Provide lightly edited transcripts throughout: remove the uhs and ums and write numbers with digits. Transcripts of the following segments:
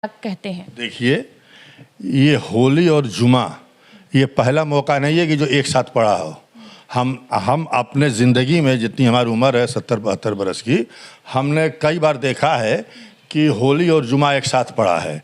कहते हैं? देखिए, ये होली और जुमा ये पहला मौका नहीं है कि जो एक साथ पड़ा हो। हम अपने ज़िंदगी में जितनी हमारी उम्र है 70-72 बरस की, हमने कई बार देखा है कि होली और जुमा एक साथ पड़ा है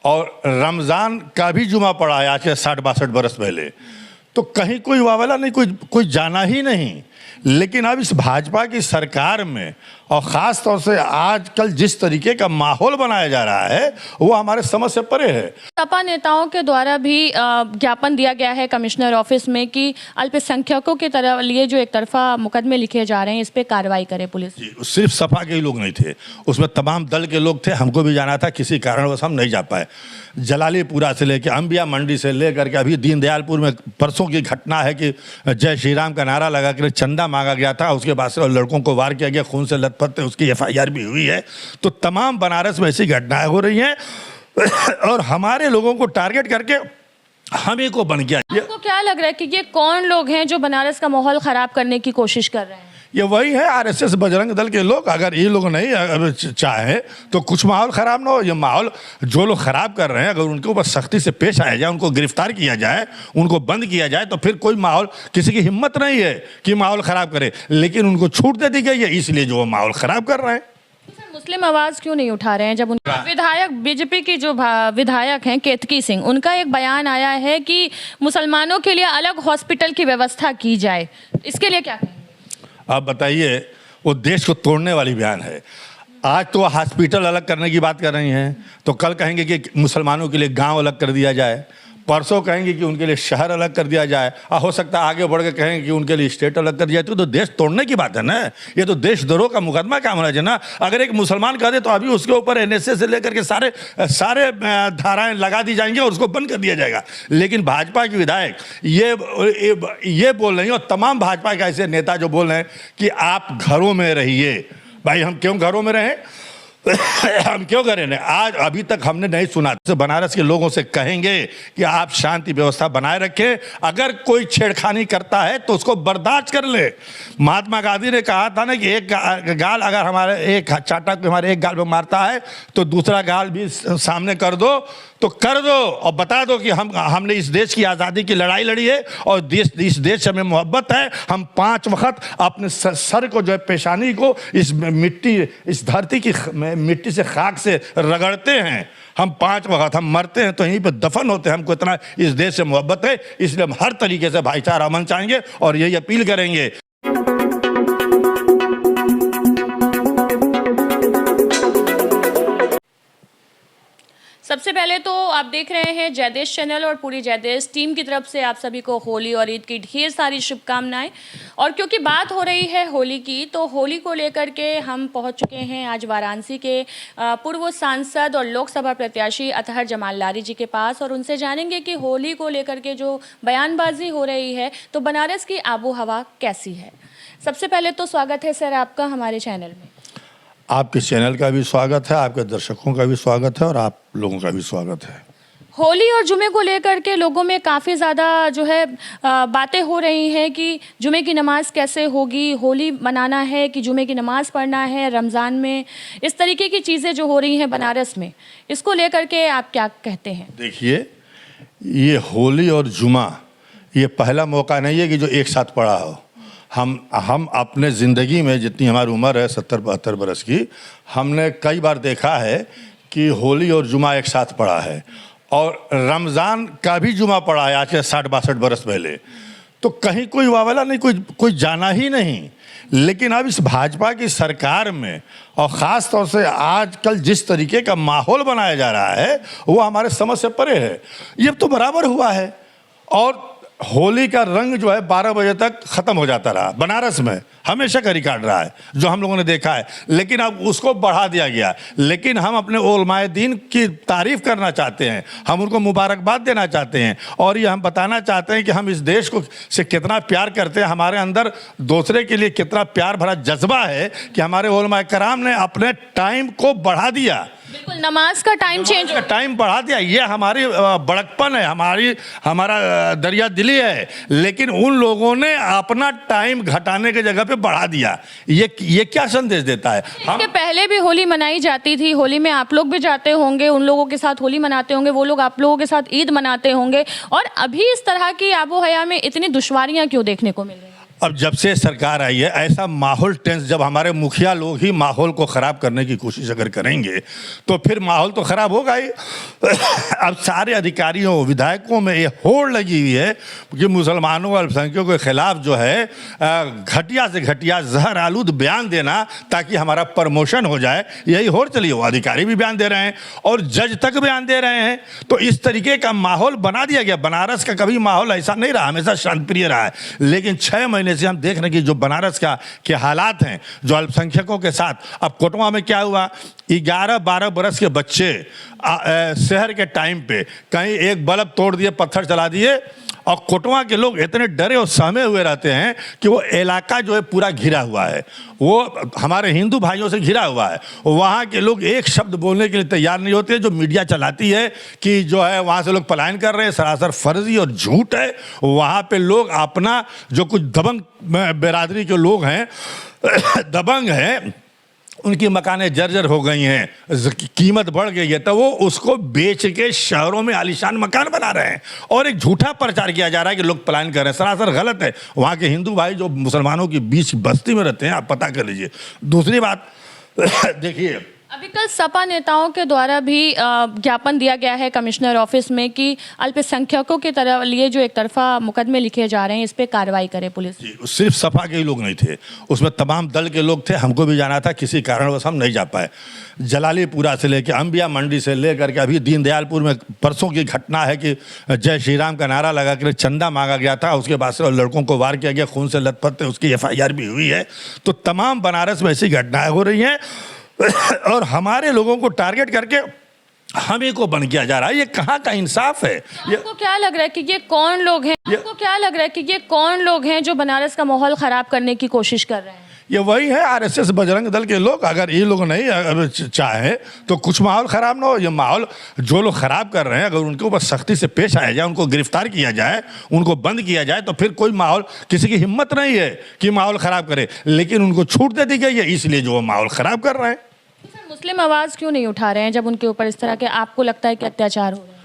और रमज़ान का भी जुमा पड़ा है आज से 60-62 बरस पहले। तो कहीं कोई वावला नहीं, कोई जाना ही नहीं। लेकिन अब इस भाजपा की सरकार में और ख़ास तौर से आजकल जिस तरीके का माहौल बनाया जा रहा है वो हमारे समझ से परे है। सपा नेताओं के द्वारा भी ज्ञापन दिया गया है कमिश्नर ऑफिस में कि अल्पसंख्यकों के तरफ लिए जो एक तरफा मुकदमे लिखे जा रहे हैं इस पे कार्रवाई करे पुलिस। सिर्फ सपा के ही लोग नहीं थे, उसमें तमाम दल के लोग थे। हमको भी जाना था, किसी कारणवश हम नहीं जा पाए। जलालीपुरा से लेकर अंबिया मंडी से लेकर के अभी दीनदयालपुर में परसों की घटना है कि जय श्री राम का नारा लगा कर चंदा मांगा गया था, उसके बाद से लड़कों को वार किया गया, खून से लथपथ थे, उसकी FIR भी हुई है। तो तमाम बनारस में ऐसी घटनाएं हो रही हैं और हमारे लोगों को टारगेट करके हम ही को बन गया। आपको क्या लग रहा है कि ये कौन लोग हैं जो बनारस का माहौल खराब करने की कोशिश कर रहे हैं? ये वही है RSS बजरंग दल के लोग। अगर ये लोग नहीं चाहे तो कुछ माहौल ख़राब ना हो। ये माहौल जो लोग ख़राब कर रहे हैं अगर उनके ऊपर सख्ती से पेश आया जाए, उनको गिरफ्तार किया जाए, उनको बंद किया जाए तो फिर कोई माहौल, किसी की हिम्मत नहीं है कि माहौल ख़राब करे। लेकिन उनको छूट दे दी गई है, इसलिए जो वो माहौल ख़राब कर रहे हैं। मुस्लिम आवाज क्यों नहीं उठा रहे हैं? जब उनका विधायक बीजेपी की जो विधायक हैं केतकी सिंह, उनका एक बयान आया है कि मुसलमानों के लिए अलग हॉस्पिटल की व्यवस्था की जाए, इसके लिए क्या कहेंगे? आप बताइए, वो देश को तोड़ने वाली बयान है। आज तो हॉस्पिटल अलग करने की बात कर रही हैं, तो कल कहेंगे कि मुसलमानों के लिए गांव अलग कर दिया जाए, परसों कहेंगे कि उनके लिए शहर अलग कर दिया जाए, हो सकता है आगे बढ़ के कहेंगे कि उनके लिए स्टेट अलग कर दिया जाए। तो देश तोड़ने की बात है ना। ये तो देशद्रोह का मुकदमा काम होना चाहिए ना। अगर एक मुसलमान कह दे तो अभी उसके ऊपर NSA से लेकर के सारे धाराएं लगा दी जाएंगी और उसको बंद कर दिया जाएगा। लेकिन भाजपा के विधायक ये बोल रही हैं और तमाम भाजपा के ऐसे नेता जो बोल रहे हैं कि आप घरों में रहिए। भाई हम क्यों घरों में रहें? हम क्यों करें? आज अभी तक हमने नहीं सुना। बनारस के लोगों से कहेंगे कि आप शांति व्यवस्था बनाए रखें। अगर कोई छेड़खानी करता है तो उसको बर्दाश्त कर ले। महात्मा गांधी ने कहा था ना कि एक गाल अगर हमारे एक चाटा को हमारे एक गाल पे मारता है तो दूसरा गाल भी सामने कर दो, तो कर दो और बता दो कि हमने इस देश की आज़ादी की लड़ाई लड़ी है और इस देश से हमें मोहब्बत है। हम 5 वक्त अपने सर को जो है, पेशानी को इस धरती की मिट्टी से, खाक से रगड़ते हैं। हम 5 वक्त हम मरते हैं तो यहीं पे दफन होते हैं। हमको इतना इस देश से मोहब्बत है, इसलिए हम हर तरीके से भाईचारा अमन चाहेंगे और यही अपील करेंगे। सबसे पहले तो आप देख रहे हैं जयदेश चैनल और पूरी जयदेश टीम की तरफ से आप सभी को होली और ईद की ढेर सारी शुभकामनाएं। और क्योंकि बात हो रही है होली की, तो होली को लेकर के हम पहुंच चुके हैं आज वाराणसी के पूर्व सांसद और लोकसभा प्रत्याशी अतहर जमाल लारी जी के पास और उनसे जानेंगे कि होली को लेकर के जो बयानबाजी हो रही है तो बनारस की आबो हवा कैसी है। सबसे पहले तो स्वागत है सर आपका हमारे चैनल में। आपके चैनल का भी स्वागत है, आपके दर्शकों का भी स्वागत है और आप लोगों का भी स्वागत है। होली और जुमे को लेकर के लोगों में काफ़ी ज़्यादा जो है बातें हो रही हैं कि जुमे की नमाज़ कैसे होगी, होली मनाना है कि जुमे की नमाज़ पढ़ना है रमज़ान में, इस तरीके की चीज़ें जो हो रही हैं बनारस में, इसको लेकर के आप क्या कहते हैं? देखिए, ये होली और जुमा ये पहला मौका नहीं है कि जो एक साथ पड़ा हो। हम अपने ज़िंदगी में जितनी हमारी उम्र है 70-72 बरस की, हमने कई बार देखा है कि होली और जुमा एक साथ पड़ा है और रमज़ान का भी जुमा पड़ा है आज से 60-62 बरस पहले। तो कहीं कोई वावला नहीं, कोई जाना ही नहीं। लेकिन अब इस भाजपा की सरकार में और ख़ास तौर से आजकल जिस तरीके का माहौल बनाया जा रहा है वो हमारे समझ से परे है। ये तो बराबर हुआ है और होली का रंग जो है 12 बजे तक ख़त्म हो जाता रहा। बनारस में हमेशा का रिकॉर्ड रहा है जो हम लोगों ने देखा है, लेकिन अब उसको बढ़ा दिया गया। लेकिन हम अपने उलमाए दीन की तारीफ़ करना चाहते हैं, हम उनको मुबारकबाद देना चाहते हैं और ये हम बताना चाहते हैं कि हम इस देश को से कितना प्यार करते हैं। हमारे अंदर दूसरे के लिए कितना प्यार भरा जज्बा है कि हमारे उलमाए कराम ने अपने टाइम को बढ़ा दिया। बिल्कुल नमाज का टाइम चेंज हो टाइम बढ़ा दिया, ये हमारी बड़कपन है, हमारा दरिया दिली है, लेकिन उन लोगों ने अपना टाइम घटाने की जगह पे बढ़ा दिया। ये क्या संदेश देता है? इसके पहले भी होली मनाई जाती थी, होली में आप लोग भी जाते होंगे, उन लोगों के साथ होली मनाते होंगे, वो लोग आप लोगों के साथ ईद मनाते होंगे, और अभी इस तरह की आबो हया में इतनी दुश्वारियां क्यों देखने को मिल रही हैं? अब जब से सरकार आई है ऐसा माहौल टेंस, जब हमारे मुखिया लोग ही माहौल को ख़राब करने की कोशिश अगर करेंगे तो फिर माहौल तो ख़राब होगा ही। अब सारे अधिकारियों विधायकों में ये होड़ लगी हुई है कि मुसलमानों और अल्पसंख्यकों के खिलाफ जो है घटिया से घटिया जहर आलूद बयान देना ताकि हमारा प्रमोशन हो जाए, यही होड़ चली हो। अधिकारी भी बयान दे रहे हैं और जज तक बयान दे रहे हैं, तो इस तरीके का माहौल बना दिया गया। बनारस का कभी माहौल ऐसा नहीं रहा, हमेशा शांतिप्रिय रहा है, लेकिन 6 महीने से हम देख रहे हैं कि जो बनारस का के हालात हैं, जो अल्पसंख्यकों के साथ। अब कोटवा में क्या हुआ, 11-12 बरस के बच्चे शहर के टाइम पे कहीं एक बल्ब तोड़ दिए, पत्थर चला दिए, और कोटवा के लोग इतने डरे और सहमे हुए रहते हैं कि वो इलाका जो है पूरा घिरा हुआ है, वो हमारे हिंदू भाइयों से घिरा हुआ है। वहाँ के लोग एक शब्द बोलने के लिए तैयार नहीं होते। जो मीडिया चलाती है कि जो है वहाँ से लोग पलायन कर रहे हैं, सरासर फर्जी और झूठ है। वहाँ पे लोग अपना जो कुछ दबंग बिरादरी के लोग हैं दबंग हैं, उनकी मकानें जर्जर हो गई हैं, कीमत बढ़ गई है, तो वो उसको बेच के शहरों में आलीशान मकान बना रहे हैं और एक झूठा प्रचार किया जा रहा है कि लोग पलायन कर रहे हैं। सरासर गलत है। वहाँ के हिंदू भाई जो मुसलमानों की बीच बस्ती में रहते हैं, आप पता कर लीजिए। दूसरी बात देखिए, अभी कल सपा नेताओं के द्वारा भी ज्ञापन दिया गया है कमिश्नर ऑफिस में कि अल्पसंख्यकों की तरफ लिए जो एक तरफा मुकदमे लिखे जा रहे हैं, इस पे कार्रवाई करे पुलिस। जी, सिर्फ सपा के ही लोग नहीं थे, उसमें तमाम दल के लोग थे। हमको भी जाना था, किसी कारणवश हम नहीं जा पाए। जलालीपुरा से लेकर अंबिया मंडी से लेकर के अभी दीनदयालपुर में परसों की घटना है कि जय श्री राम का नारा लगा कर चंदा मांगा गया था, उसके बाद से लड़कों को वार किया गया, खून से लथपथ, उसकी FIR भी हुई है। तो तमाम बनारस में ऐसी घटनाएं हो रही हैं और हमारे लोगों को टारगेट करके हम ही को बंद किया जा रहा है। ये कहाँ का इंसाफ है? आपको क्या लग रहा है कि ये कौन लोग हैं? आपको क्या लग रहा है कि ये कौन लोग हैं जो बनारस का माहौल खराब करने की कोशिश कर रहे हैं? ये वही है RSS बजरंग दल के लोग। अगर ये लोग नहीं चाहे तो कुछ माहौल खराब ना हो। ये माहौल जो लोग खराब कर रहे हैं, अगर उनके ऊपर सख्ती से पेश आया जाए, उनको गिरफ्तार किया जाए, उनको बंद किया जाए, तो फिर कोई माहौल, किसी की हिम्मत नहीं है कि माहौल खराब करे। लेकिन उनको छूट दे दी गई है, इसलिए जो वो माहौल खराब कर रहे हैं। मुस्लिम आवाज क्यों नहीं उठा रहे हैं जब उनके ऊपर इस तरह के आपको लगता है कि अत्याचार हो रहे हैं?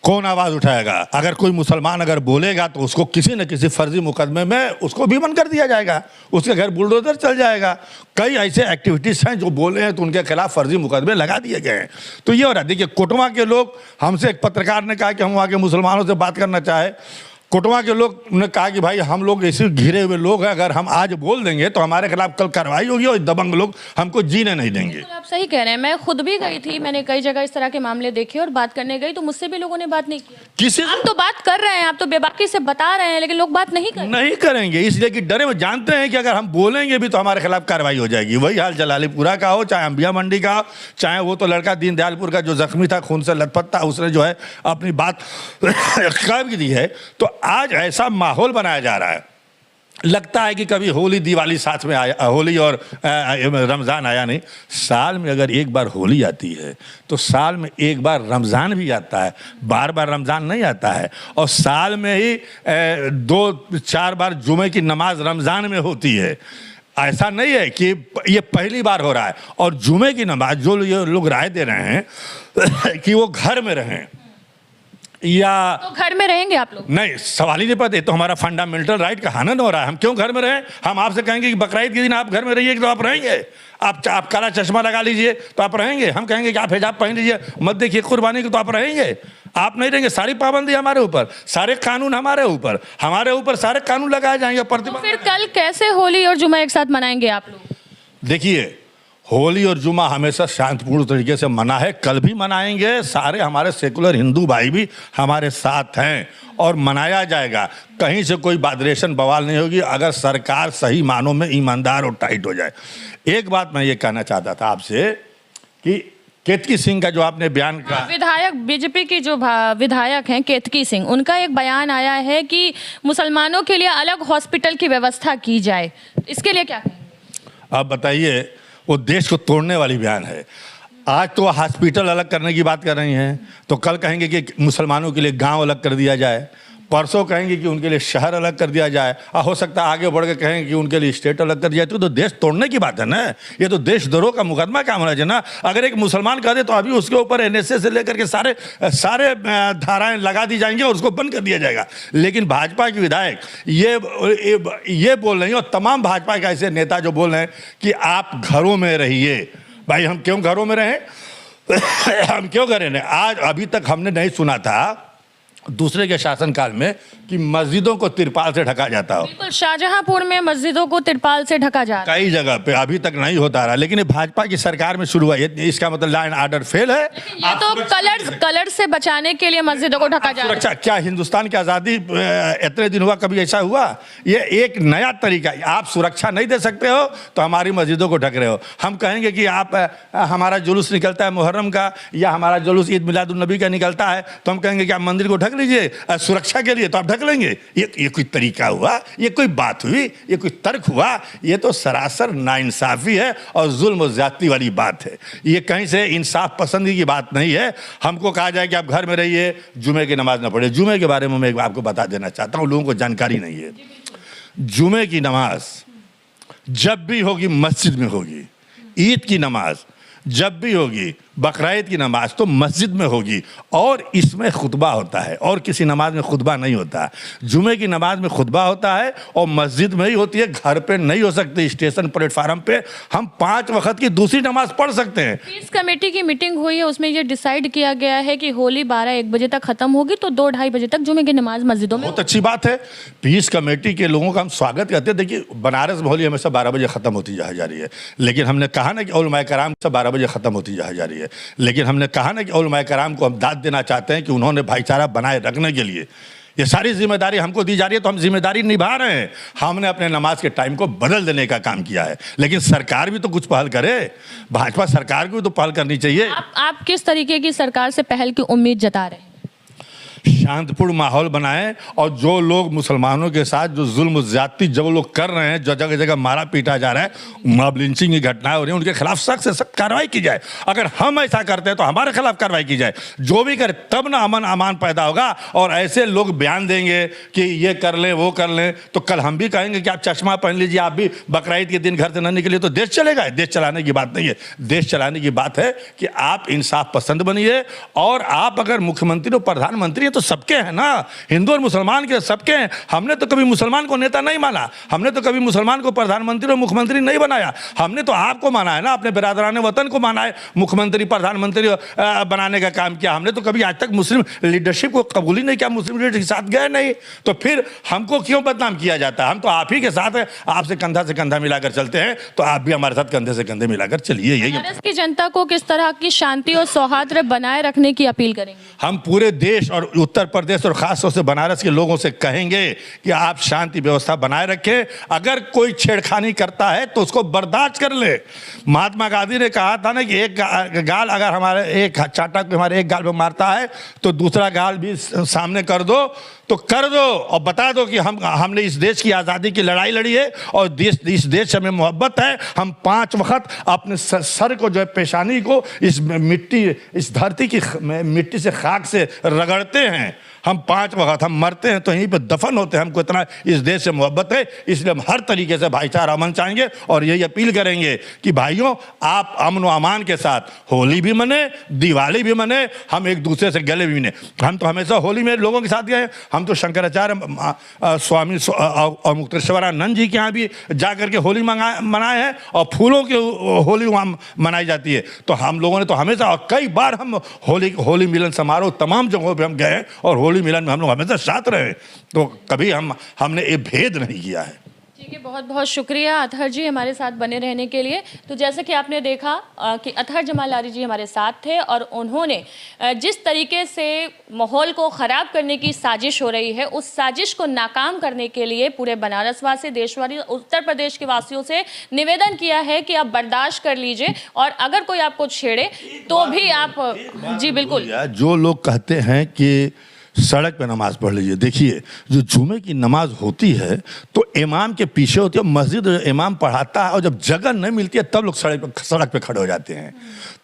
कौन आवाज उठाएगा? अगर कोई मुसलमान अगर बोलेगा तो उसको किसी न किसी फर्जी मुकदमे में उसको भी बंद कर दिया जाएगा, उसके घर बुलडोजर चल जाएगा। कई ऐसे एक्टिविटीज हैं जो बोले हैं तो उनके खिलाफ फर्जी मुकदमे लगा दिए गए हैं। तो ये हो रहा है। देखिए, कोटवा के लोग, हमसे एक पत्रकार ने कहा कि हम वहाँ के मुसलमानों से बात करना चाहे। कोटवा के लोग ने कहा कि भाई हम लोग ऐसे घिरे हुए लोग हैं, अगर हम आज बोल देंगे तो हमारे खिलाफ कल कार्रवाई होगी और दबंग लोग हमको जीने नहीं देंगे। आप सही कह रहे हैं। मैं खुद भी गई थी, मैंने कई जगह इस तरह के मामले देखे और बात करने गई तो मुझसे भी लोगों ने बात नहीं किया। किसी आप तो बात कर रहे हैं, आप तो बेबाकी से बता रहे हैं, लेकिन लोग बात नहीं कर नहीं करेंगे, इसलिए कि डरे। वो जानते हैं कि अगर हम बोलेंगे भी तो हमारे खिलाफ कार्रवाई हो जाएगी। वही हाल जलालीपुरा का हो, चाहे अंबिया मंडी का हो, चाहे वो तो लड़का दीनदयालपुर का जो जख्मी था, खून से लथपथ था, उसने जो है अपनी बात कर दी है। तो आज ऐसा माहौल बनाया जा रहा है, लगता है कि कभी होली दिवाली साथ में आया, होली और रमज़ान आया नहीं। साल में अगर एक बार होली आती है तो साल में एक बार रमज़ान भी आता है, बार बार रमज़ान नहीं आता है। और साल में ही 2-4 बार जुमे की नमाज रमज़ान में होती है। ऐसा नहीं है कि ये पहली बार हो रहा है। और जुमे की नमाज जो ये लोग राय दे रहे हैं कि वो घर में रहें, या तो घर में रहेंगे आप लोग? नहीं, सवाल ही नहीं पता। तो हमारा फंडामेंटल राइट का हनन हो रहा है। हम क्यों घर में रहें? हम आपसे कहेंगे कि बकरीद के दिन आप घर में रहिए तो आप रहेंगे। आप काला चश्मा लगा लीजिए तो आप रहेंगे। हम कहेंगे कि आप हिजाब पहन लीजिए, मत देखिए कुर्बानी की, तो आप रहेंगे। आप नहीं रहेंगे। सारी पाबंदी हमारे ऊपर, सारे कानून हमारे ऊपर सारे कानून लगाए जाएंगे। तो फिर कल कैसे होली और जुमा एक साथ मनाएंगे आप लोग? देखिए, होली और जुमा हमेशा शांतिपूर्ण तरीके से मना है, कल भी मनाएंगे। सारे हमारे सेकुलर हिंदू भाई भी हमारे साथ हैं और मनाया जाएगा। कहीं से कोई वादरेशन बवाल नहीं होगी अगर सरकार सही मानों में ईमानदार और टाइट हो जाए। एक बात मैं ये कहना चाहता था आपसे कि केतकी सिंह का जो आपने बयान कहा, विधायक बीजेपी की जो विधायक हैं केतकी सिंह, उनका एक बयान आया है कि मुसलमानों के लिए अलग हॉस्पिटल की व्यवस्था की जाए। इसके लिए क्या कहेंगे? आप बताइए, वो देश को तोड़ने वाली बयान है। आज तो हॉस्पिटल अलग करने की बात कर रही हैं, तो कल कहेंगे कि मुसलमानों के लिए गांव अलग कर दिया जाए, परसों कहेंगे कि उनके लिए शहर अलग कर दिया जाए, और हो सकता है आगे बढ़ के कहेंगे कि उनके लिए स्टेट अलग कर दिया जाए। तो देश तोड़ने की बात है ना, ये तो देशद्रोह का मुकदमा काम होना चाहिए ना। अगर एक मुसलमान कह दे तो अभी उसके ऊपर एनएसए से लेकर के सारे धाराएं लगा दी जाएंगी और उसको बंद कर दिया जाएगा। लेकिन भाजपा के विधायक ये बोल रही हैं, और तमाम भाजपा के ऐसे नेता जो बोल रहे हैं कि आप घरों में रहिए। भाई हम क्यों घरों में रहें? हम क्यों करें? आज अभी तक हमने नहीं सुना था दूसरे के शासनकाल में कि मस्जिदों को तिरपाल से ढका जाता हो। बिल्कुल, शाहजहांपुर में मस्जिदों को तिरपाल से ढका जा रहा है, कई जगह पे अभी तक नहीं होता रहा, लेकिन ये भाजपा की सरकार में शुरू हुआ। इसका मतलब लॉ एंड ऑर्डर फेल है। ये तो कलर से बचाने के लिए मस्जिदों को ढका जा रहा है। सुरक्षा क्या हिंदुस्तान की आज़ादी इतने दिन हुआ, कभी ऐसा हुआ? ये एक नया तरीका। आप सुरक्षा नहीं दे सकते हो तो हमारी मस्जिदों को ढक रहे हो। हम कहेंगे कि आप हमारा जुलूस निकलता है मुहर्रम का, या हमारा जुलूस ईद मिलादुन्नबी का निकलता है, तो हम कहेंगे कि आप मंदिर को ढक लीजिए सुरक्षा के लिए, तो आप ढक लेंगे। ये कोई तरीका हुआ? ये कोई बात हुई? ये कोई तर्क हुआ? ये तो सरासर नाइंसाफी है और जुल्म और ज्यादती वाली बात है। ये कहीं से इंसाफ पसंदी की बात नहीं है। हमको कहा जाए कि आप घर में रहिए, जुमे की नमाज ना पढ़े। जुमे के बारे में मैं आपको बता देना चाहता हूँ, लोगों को जानकारी नहीं है। जुमे की नमाज जब भी होगी मस्जिद में होगी, ईद की नमाज जब भी होगी, बकरा-ईद की नमाज तो मस्जिद में होगी, और इसमें खुतबा होता है, और किसी नमाज में खुतबा नहीं होता। जुमे की नमाज में खुतबा होता है और मस्जिद में ही होती है, घर पे नहीं हो सकती। स्टेशन प्लेटफार्म पे हम 5 वक्त की दूसरी नमाज पढ़ सकते हैं। पीस कमेटी की मीटिंग हुई है, उसमें ये डिसाइड किया गया है कि होली 12-1 बजे तक खत्म होगी, तो 2-2:30 बजे तक जुमे की नमाज मस्जिदों में। बहुत अच्छी बात है। पीस कमेटी के लोगों का हम स्वागत करते हैं। देखिए, बनारस में होली हमेशा 12 बजे खत्म होती जा रही है, लेकिन हमने कहा ना कि उलमाए कराम से 12 बजे खत्म होती जा रही है, लेकिन हमने कहा ना कि उलमाए कराम को हम दाद देना चाहते हैं कि उन्होंने भाईचारा बनाए रखने के लिए ये सारी जिम्मेदारी हमको दी जा रही है, तो हम जिम्मेदारी निभा रहे हैं। हमने अपने नमाज के टाइम को बदल देने का काम किया है, लेकिन सरकार भी तो कुछ पहल करे। भाजपा सरकार को भी तो पहल करनी चाहिए। आप किस तरीके की सरकार से पहल की उम्मीद जता रहे हैं? शांतिपूर्ण माहौल बनाएं, और जो लोग मुसलमानों के साथ जो जुल्म ज्यादती जो लोग कर रहे हैं, जो जगह जगह मारा पीटा जा रहा है, मॉब लिंचिंग की घटनाएं हो रही हैं, उनके खिलाफ सख्त से सख्त कार्रवाई की जाए। अगर हम ऐसा करते हैं तो हमारे खिलाफ कार्रवाई की जाए। जो भी करे तब ना अमन अमान पैदा होगा। और ऐसे लोग बयान देंगे कि ये कर लें वो कर लें, तो कल हम भी कहेंगे कि आप चश्मा पहन लीजिए, आप भी बकरा-ईद के दिन घर से न निकलिए, तो देश चलेगा? देश चलाने की बात नहीं है। देश चलाने की बात है कि आप इंसाफ पसंद बनिए, और आप अगर मुख्यमंत्री और प्रधानमंत्री तो सबके हैं ना, हिंदू और मुसलमान के सबके हैं। हमने तो कभी मुसलमान को नेता नहीं माना, हमने तो कभी मुसलमान को प्रधानमंत्री और मुख्यमंत्री नहीं बनाया। हमने तो आपको माना है ना, अपने बिरादरान वतन को माना है, मुख्यमंत्री प्रधानमंत्री बनाने का काम किया। हमने तो कभी आज तक मुस्लिम लीडरशिप को कबूल ही नहीं किया, मुस्लिम लीडरशिप के साथ गए नहीं, तो फिर हमको क्यों बदनाम किया जाता है? हम तो आप ही के साथ है, आपसे कंधा से कंधा मिलाकर चलते हैं, तो आप भी हमारे साथ कंधे से कंधे मिलाकर चलिए। यही बनारस की जनता को किस तरह की शांति और सौहार्द बनाए रखने की अपील करेंगे? हम पूरे देश और उत्तर प्रदेश और खास तौर से बनारस के लोगों से कहेंगे कि आप शांति व्यवस्था बनाए रखें। अगर कोई छेड़खानी करता है तो उसको बर्दाश्त कर ले। महात्मा गांधी ने कहा था ना कि एक गाल अगर हमारे एक चाटा को हमारे एक गाल पे मारता है तो दूसरा गाल भी सामने कर दो, तो कर दो, और बता दो कि हमने इस देश की आज़ादी की लड़ाई लड़ी है, और इस देश से हमें मोहब्बत है। हम 5 वक्त अपने सर को जो है, पेशानी को इस मिट्टी, इस धरती की मिट्टी से, खाक से रगड़ते हैं। हम 5 वक्त हम मरते हैं तो यहीं पे दफन होते हैं। हमको इतना इस देश से मोहब्बत है, इसलिए हम हर तरीके से भाईचारा अमन चाहेंगे, और यही अपील करेंगे कि भाइयों, आप अमन व अमान के साथ होली भी मने, दिवाली भी मने, हम एक दूसरे से गले भी मिले। हम तो हमेशा होली में लोगों के साथ गए। हम तो शंकराचार्य स्वामी और मुक्तेश्वरानंद जी के यहाँ भी जा करके होली मनाए हैं, और फूलों की होली वहाँ मनाई जाती है। तो हम लोगों ने तो हमेशा, और कई बार हम होली मिलन समारोह तमाम जगहों पे हम गए, और होली मिलन में हम लोग हमेशा साथ रहे। तो कभी हमने ये भेद नहीं किया है। ठीक है, बहुत बहुत शुक्रिया अतहर जी हमारे साथ बने रहने के लिए। तो जैसे कि आपने देखा कि अतहर जमाल लारी जी हमारे साथ थे, और उन्होंने जिस तरीके से माहौल को ख़राब करने की साजिश हो रही है, उस साजिश को नाकाम करने के लिए पूरे बनारसवासी, देशवासी, उत्तर प्रदेश के वासियों से निवेदन किया है कि आप बर्दाश्त कर लीजिए, और अगर कोई आपको छेड़े तो भी आप जी बिल्कुल। जो लोग कहते हैं कि सड़क पे नमाज पढ़ लीजिए। देखिए, जो जुमे की नमाज होती है तो इमाम के पीछे होती है, मस्जिद इमाम पढ़ाता है, और जब जगह नहीं मिलती है तब लोग सड़क पे खड़े हो जाते हैं।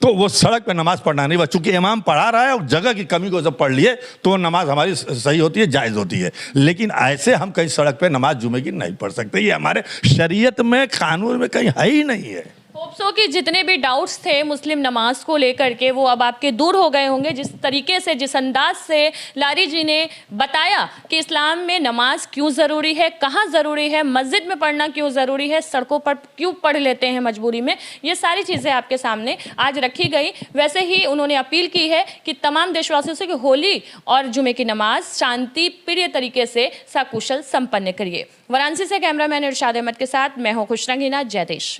तो वो सड़क पे नमाज पढ़ना नहीं, चूंकि इमाम पढ़ा रहा है और जगह की कमी को जब पढ़ लिए तो वो नमाज हमारी सही होती है, जायज़ होती है। लेकिन ऐसे हम कहीं सड़क पे नमाज जुमे की नहीं पढ़ सकते, ये हमारे शरीयत में, कानून में कहीं है ही नहीं है। होप सो कि जितने भी डाउट्स थे मुस्लिम नमाज को लेकर के वो अब आपके दूर हो गए होंगे। जिस तरीके से, जिस अंदाज से लारी जी ने बताया कि इस्लाम में नमाज क्यों ज़रूरी है, कहाँ ज़रूरी है, मस्जिद में पढ़ना क्यों ज़रूरी है, सड़कों पर क्यों पढ़ लेते हैं मजबूरी में, ये सारी चीज़ें आपके सामने आज रखी गई। वैसे ही उन्होंने अपील की है कि तमाम देशवासियों से कि होली और जुमे की नमाज शांति प्रिय तरीके से सकुशल संपन्न करिए। वाराणसी से कैमरामैन इरशाद अहमद के साथ मैं हूँ खुशरंगीना। जय देश।